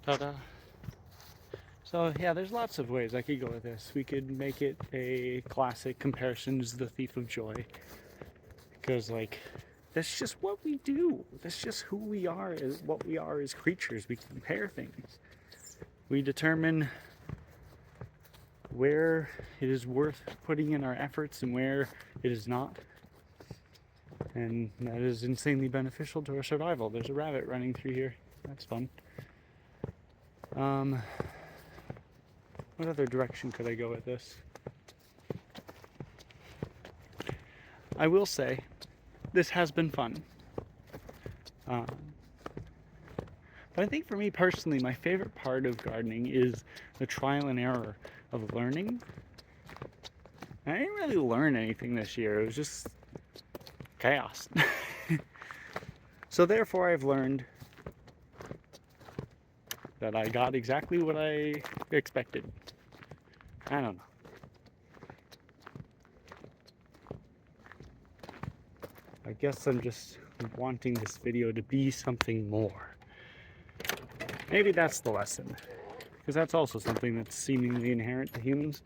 Ta-da. So yeah, there's lots of ways I could go with this. We could make it a classic comparisons the thief of joy. Because like that's just what we do. That's just who we are, is what we are as creatures. We compare things. We determine where it is worth putting in our efforts and where it is not. And that is insanely beneficial to our survival. There's a rabbit running through here. That's fun. What other direction could I go with this? I will say, this has been fun. But I think for me personally, my favorite part of gardening is the trial and error of learning. And I didn't really learn anything this year. It was just chaos. So therefore I've learned that I got exactly what I expected. I don't know. I guess I'm just wanting this video to be something more. Maybe that's the lesson. Because that's also something that's seemingly inherent to humans.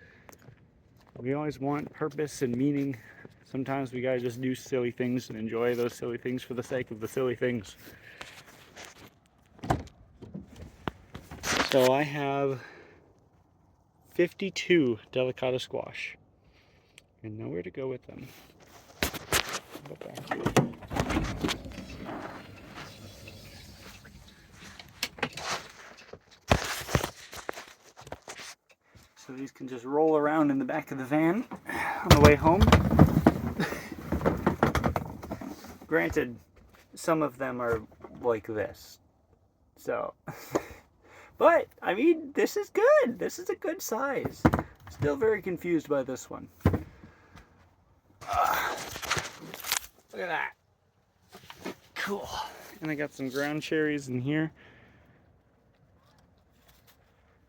We always want purpose and meaning. Sometimes we gotta just do silly things and enjoy those silly things for the sake of the silly things. So I have 52 delicata squash and nowhere to go with them. Go back here. So these can just roll around in the back of the van on the way home. Granted, some of them are like this. So, but I mean, this is good. This is a good size. Still very confused by this one. Look at that. Cool. And I got some ground cherries in here.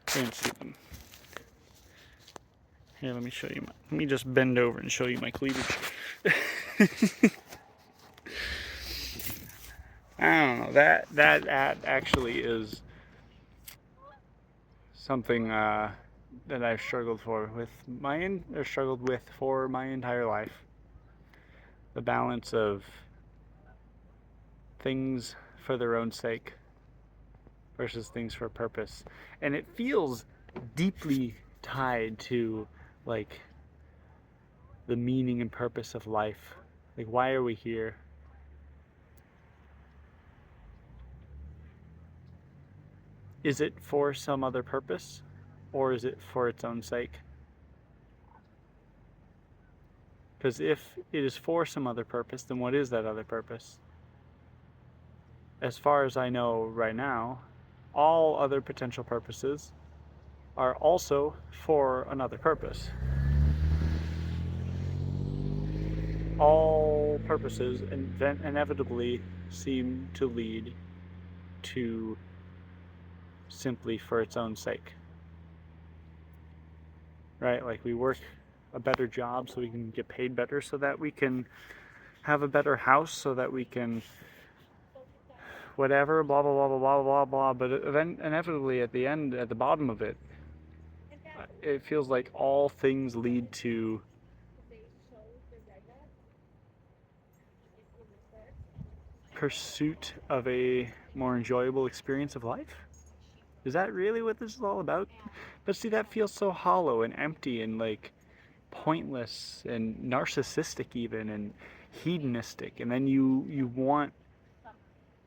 Can't see them. Here, let me show you. Let me just bend over and show you my cleavage. I don't know. That actually is something that I've struggled for my entire life. The balance of things for their own sake versus things for purpose, and it feels deeply tied to like the meaning and purpose of life. Like, why are we here? Is it for some other purpose, or is it for its own sake? Because if it is for some other purpose, then what is that other purpose? As far as I know right now, all other potential purposes are also for another purpose. All purposes inevitably seem to lead to simply for its own sake. Right? Like, we work a better job so we can get paid better, so that we can have a better house, so that we can whatever, blah, blah, blah, blah, blah, blah, blah. But then inevitably at the end, at the bottom of it, it feels like all things lead to pursuit of a more enjoyable experience of life. Is that really what this is all about? But see, that feels so hollow and empty and like pointless and narcissistic even, and hedonistic. And then you want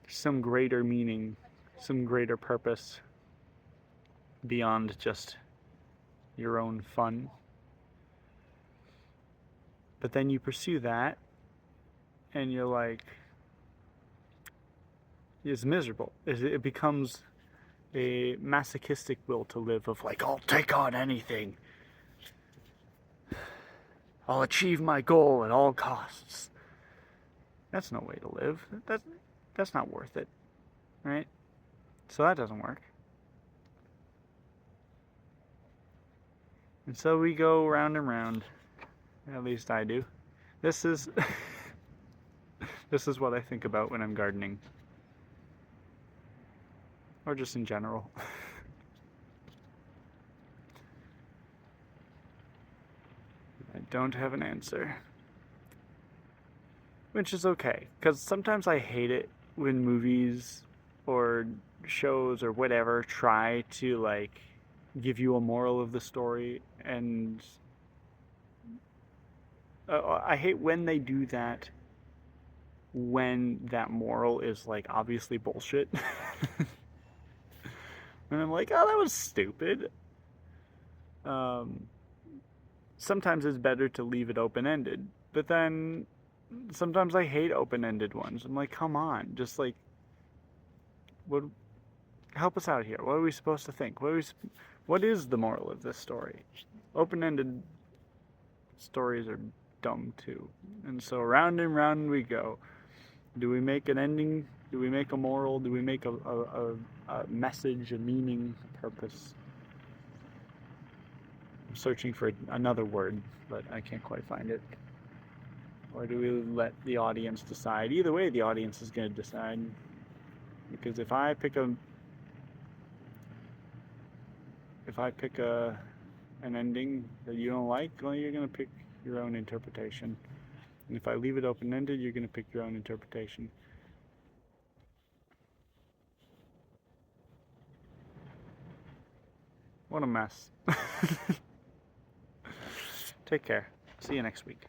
some greater meaning, some greater purpose beyond just your own fun. But then you pursue that and you're like, it's miserable. It becomes a masochistic will to live of like, I'll take on anything. I'll achieve my goal at all costs. That's no way to live. That's not worth it, right? So that doesn't work. And so we go round and round. At least I do. This is this is what I think about when I'm gardening. or just in general. I don't have an answer. Which is okay, because sometimes I hate it when movies or shows or whatever try to like give you a moral of the story, and I hate when they do that when that moral is like obviously bullshit. And I'm like, oh, that was stupid. Um, Sometimes it's better to leave it open ended, but then sometimes I hate open ended ones. I'm like, come on, just like, what? Help us out here. What are we supposed to think? What is the moral of this story? Open ended stories are dumb too, and so round and round we go. Do we make an ending? Do we make a moral? Do we make a message, a meaning, a purpose? I'm searching for another word, but I can't quite find it. Or do we let the audience decide? Either way, the audience is going to decide. Because if I pick an ending that you don't like, well, you're going to pick your own interpretation. And if I leave it open-ended, you're going to pick your own interpretation. What a mess. Take care. See you next week.